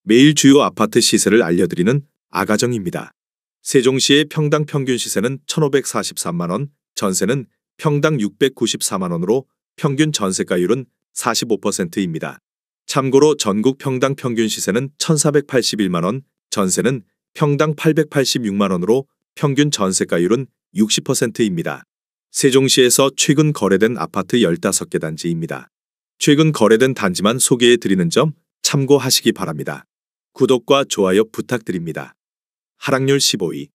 매일 주요 아파트 시세를 알려드리는 아가정입니다. 세종시의 평당 평균 시세는 1,543만 원, 전세는 평당 694만 원으로 평균 전세가율은 45%입니다. 참고로 전국 평당 평균 시세는 1,481만 원, 전세는 평당 886만 원으로 평균 전세가율은 60%입니다. 세종시에서 최근 거래된 아파트 15개 단지입니다. 최근 거래된 단지만 소개해 드리는 점 참고하시기 바랍니다. 구독과 좋아요 부탁드립니다. 하락률 15위.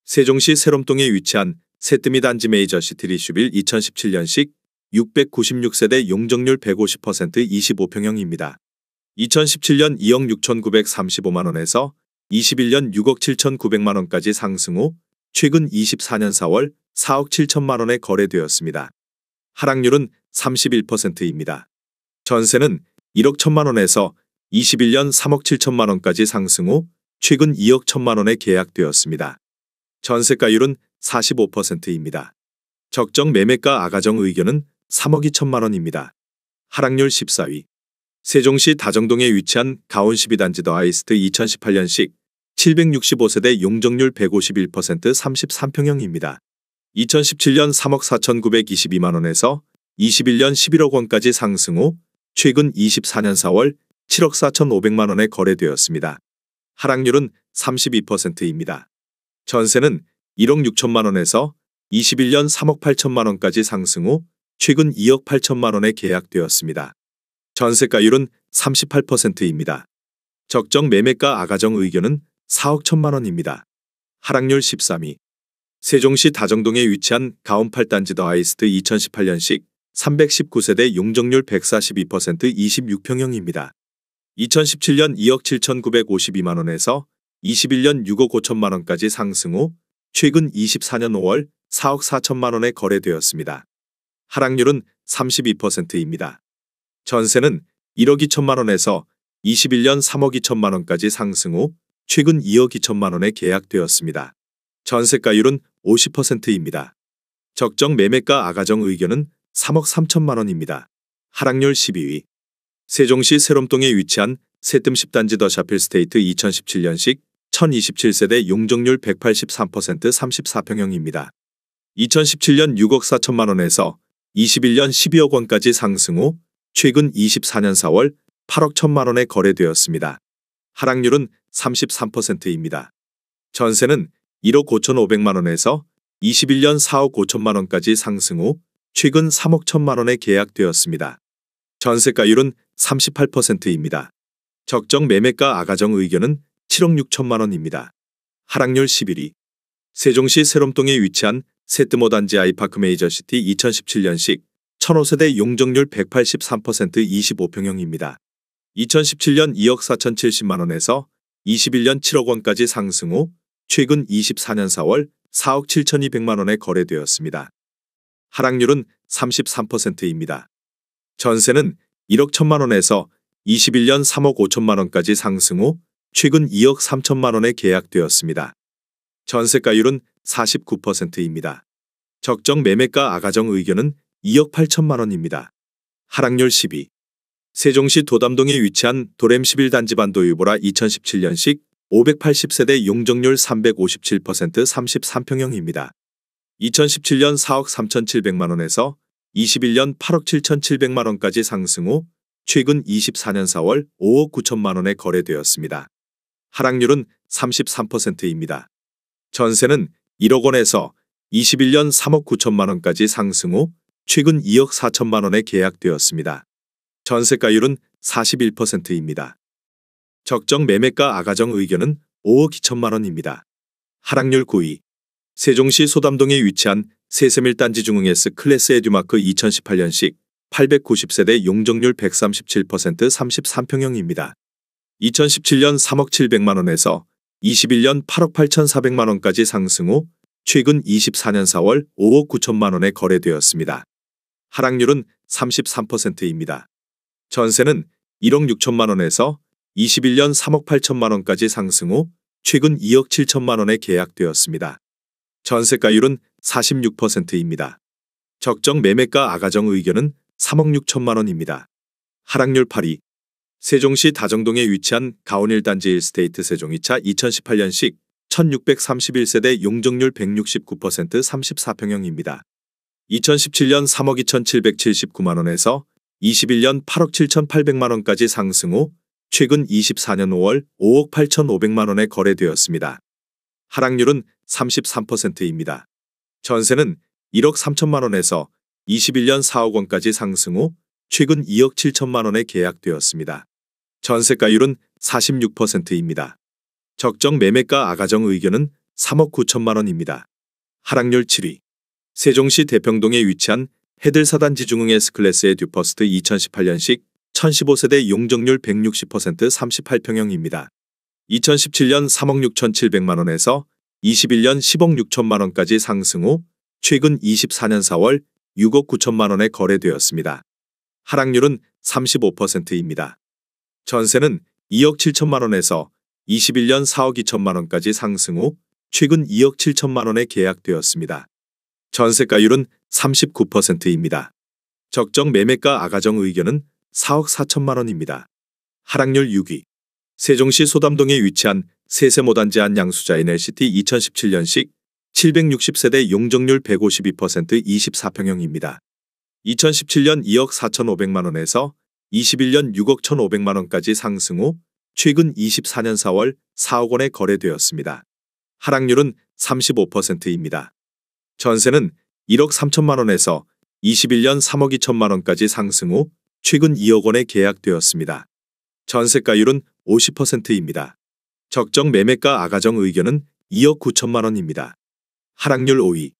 세종시 세롬동에 위치한 새뜨미 단지 메이저시티 리슈빌 2017년식 696세대 용적률 150% 25평형입니다. 2017년 2억 6,935만 원에서 21년 6억 7,900만 원까지 상승 후 최근 24년 4월 4억 7천만 원에 거래되었습니다. 하락률은 31%입니다. 전세는 1억 1천만 원에서 21년 3억 7천만 원까지 상승 후 최근 2억 1천만 원에 계약되었습니다. 전세가율은 45%입니다. 적정 매매가 아가정 의견은 3억 2천만 원입니다. 하락률 14위. 세종시 다정동에 위치한 가온 12단지 더 아이스트 2018년식 765세대 용적률 151% 33평형입니다. 2017년 3억 4,922만 원에서 21년 11억 원까지 상승 후 최근 24년 4월 7억 4,500만 원에 거래되었습니다. 하락률은 32%입니다. 전세는 1억 6천만 원에서 21년 3억 8천만 원까지 상승 후 최근 2억 8천만 원에 계약되었습니다. 전세가율은 38%입니다. 적정 매매가 아가정 의견은 4억 1천만 원입니다. 하락률 13위. 세종시 다정동에 위치한 가온 8단지 더 아이스트 2018년식 319세대 용적률 142% 26평형입니다. 2017년 2억 7,952만 원에서 21년 6억 5천만 원까지 상승 후 최근 24년 5월 4억 4천만 원에 거래되었습니다. 하락률은 32%입니다. 전세는 1억 2천만 원에서 21년 3억 2천만 원까지 상승 후 최근 2억 2천만 원에 계약되었습니다. 전세가율은 50%입니다. 적정 매매가 아가정 의견은 3억 3천만 원입니다. 하락률 12위. 세종시 세롬동에 위치한 새뜸 10단지 더 샤필 스테이트 2017년식 1,027세대 용적률 183% 34평형입니다. 2017년 6억 4천만 원에서 21년 12억 원까지 상승 후 최근 24년 4월 8억 1천만 원에 거래되었습니다. 하락률은 33%입니다. 전세는 1억 5,500만 원에서 21년 4억 5천만 원까지 상승 후 최근 3억 1천만 원에 계약되었습니다. 전세가율은 38%입니다. 적정 매매가 아가정 의견은 7억 6천만 원입니다. 하락률 11위. 세종시 세롬동에 위치한 새뜸 5단지 아이파크 메이저시티 2017년식 1,005세대 용적률 183% 25평형입니다. 2017년 2억 4,070만 원에서 21년 7억 원까지 상승 후 최근 24년 4월 4억 7,200만 원에 거래되었습니다. 하락률은 33%입니다. 전세는 1억 1천만 원에서 21년 3억 5천만 원까지 상승 후 최근 2억 3천만 원에 계약되었습니다. 전세가율은 49%입니다. 적정 매매가 아가정 의견은 2억 8천만 원입니다. 하락률 10위. 세종시 도담동에 위치한 도램 11단지 반도 유보라 2017년식 580세대 용적률 357% 33평형입니다. 2017년 4억 3,700만 원에서 21년 8억 7,700만 원까지 상승 후 최근 24년 4월 5억 9천만 원에 거래되었습니다. 하락률은 33%입니다. 전세는 1억 원에서 21년 3억 9천만 원까지 상승 후 최근 2억 4천만 원에 계약되었습니다. 전세가율은 41%입니다. 적정 매매가 아가정 의견은 5억 2천만 원입니다. 하락률 9위. 세종시 소담동에 위치한 세샘 1단지 중흥 S 클래스 에듀마크 2018년식 890세대 용적률 137% 33평형입니다. 2017년 3억 700만 원에서 21년 8억 8,400만 원까지 상승 후 최근 24년 4월 5억 9천만 원에 거래되었습니다. 하락률은 33%입니다. 전세는 1억 6천만 원에서 21년 3억 8천만 원까지 상승 후 최근 2억 7천만 원에 계약되었습니다. 전세가율은 46%입니다. 적정 매매가 아가정 의견은 3억 6천만 원입니다. 하락률 8위. 세종시 다정동에 위치한 가온 1단지 1스테이트 세종 2차 2018년식 1631세대 용적률 169% 34평형입니다. 2017년 3억 2,779만원에서 21년 8억 7,800만원까지 상승 후 최근 24년 5월 5억 8,500만원에 거래되었습니다. 하락률은 33%입니다. 전세는 1억 3천만원에서 21년 4억 원까지 상승 후 최근 2억 7천만원에 계약되었습니다. 전세가율은 46%입니다. 적정 매매가 아가정 의견은 3억 9천만원입니다. 하락률 7위. 세종시 대평동에 위치한 헤들 4단지 중흥 S클래스의 듀퍼스트 2018년식 1015세대 용적률 160% 38평형입니다. 2017년 3억 6,700만원에서 21년 10억 6천만원까지 상승 후 최근 24년 4월 6억 9천만원에 거래되었습니다. 하락률은 35%입니다. 전세는 2억 7천만원에서 21년 4억 2천만원까지 상승 후 최근 2억 7천만원에 계약되었습니다. 전세가율은 39%입니다. 적정 매매가 아가정 의견은 4억 4천만원입니다. 하락률 6위. 세종시 소담동에 위치한 세세모단지 양수자인 LCT 2017년식 760세대 용적률 152% 24평형입니다. 2017년 2억 4,500만원에서 21년 6억 1,500만원까지 상승 후 최근 24년 4월 4억 원에 거래되었습니다. 하락률은 35%입니다. 전세는 1억 3천만원에서 21년 3억 2천만원까지 상승 후 최근 2억 원에 계약되었습니다. 전세가율은 50%입니다. 적정 매매가 아가정 의견은 2억 9천만원입니다. 하락률 5위.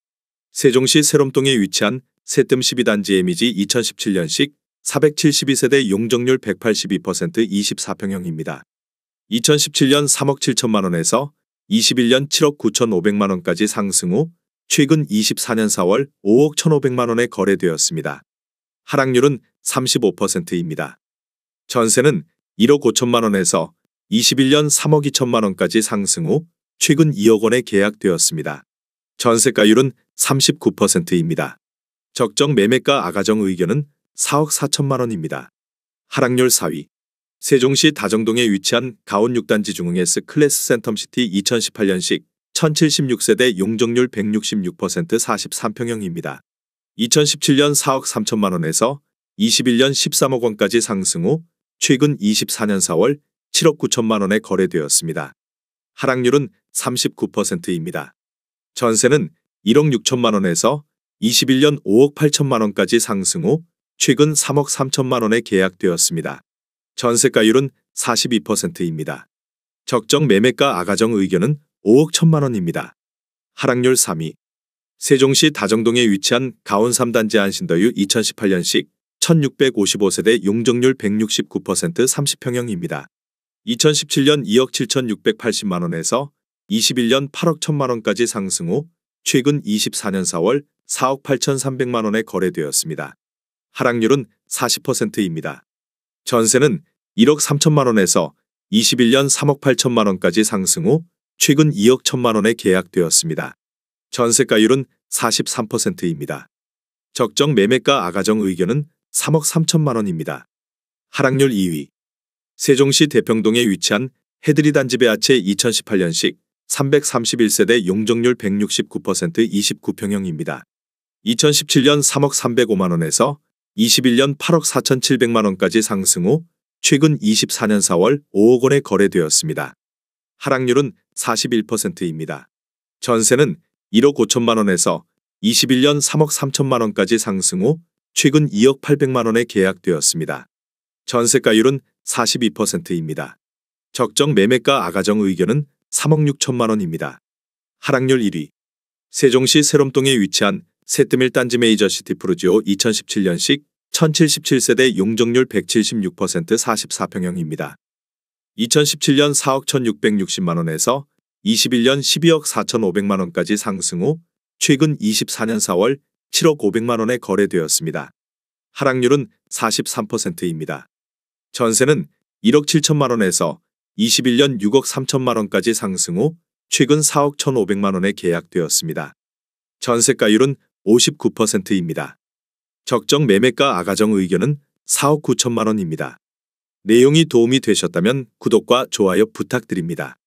세종시 세롬동에 위치한 세뜸 12단지 에미지 2017년식 472세대 용적률 182% 24평형입니다. 2017년 3억 7천만원에서 21년 7억 9,500만원까지 상승 후 최근 24년 4월 5억 1,500만원에 거래되었습니다. 하락률은 35%입니다. 전세는 1억 5천만원에서 21년 3억 2천만원까지 상승 후 최근 2억 원에 계약되었습니다. 전세가율은 39%입니다. 적정 매매가 아가정 의견은 4억 4천만원입니다. 하락률 4위. 세종시 다정동에 위치한 가온 6단지 중흥 S클래스 센텀시티 2018년식 1076세대 용적률 166% 43평형입니다. 2017년 4억 3천만원에서 21년 13억 원까지 상승 후 최근 24년 4월 7억 9천만원에 거래되었습니다. 하락률은 39%입니다. 전세는 1억 6천만원에서 21년 5억 8천만원까지 상승 후 최근 3억 3천만원에 계약되었습니다. 전세가율은 42%입니다. 적정 매매가 아가정 의견은 5억 1천만원입니다. 하락률 3위. 세종시 다정동에 위치한 가온 3단지 안신더유 2018년식 1655세대 용적률 169% 30평형입니다. 2017년 2억 7,680만원에서 21년 8억 1천만원까지 상승 후 최근 24년 4월 4억 8,300만원에 거래되었습니다. 하락률은 40%입니다. 전세는 1억 3천만원에서 21년 3억 8천만원까지 상승 후 최근 2억 1천만원에 계약되었습니다. 전세가율은 43%입니다. 적정 매매가 아가정 의견은 3억 3천만원입니다. 하락률 2위. 세종시 대평동에 위치한 헤드리 단지 베아체 2018년식 331세대 용적률 169% 29평형입니다. 2017년 3억 305만원에서 21년 8억 4,700만원까지 상승 후 최근 24년 4월 5억 원에 거래되었습니다. 하락률은 41%입니다. 전세는 1억 5천만원에서 21년 3억 3천만원까지 상승 후 최근 2억 800만원에 계약되었습니다. 전세가율은 42%입니다. 적정 매매가 아가정 의견은 3억 6천만원입니다. 하락률 1위. 세종시 세롬동에 위치한 세뜸 1단지 메이저시티 프루지오 2017년식 1077세대 용적률 176% 44평형입니다. 2017년 4억 1,660만원에서 21년 12억 4,500만원까지 상승 후 최근 24년 4월 7억 500만원에 거래되었습니다. 하락률은 43%입니다. 전세는 1억 7천만원에서 21년 6억 3천만원까지 상승 후 최근 4억 1,500만원에 계약되었습니다. 전세가율은 59%입니다. 적정 매매가 아가정 의견은 4억 9천만원입니다. 내용이 도움이 되셨다면 구독과 좋아요 부탁드립니다.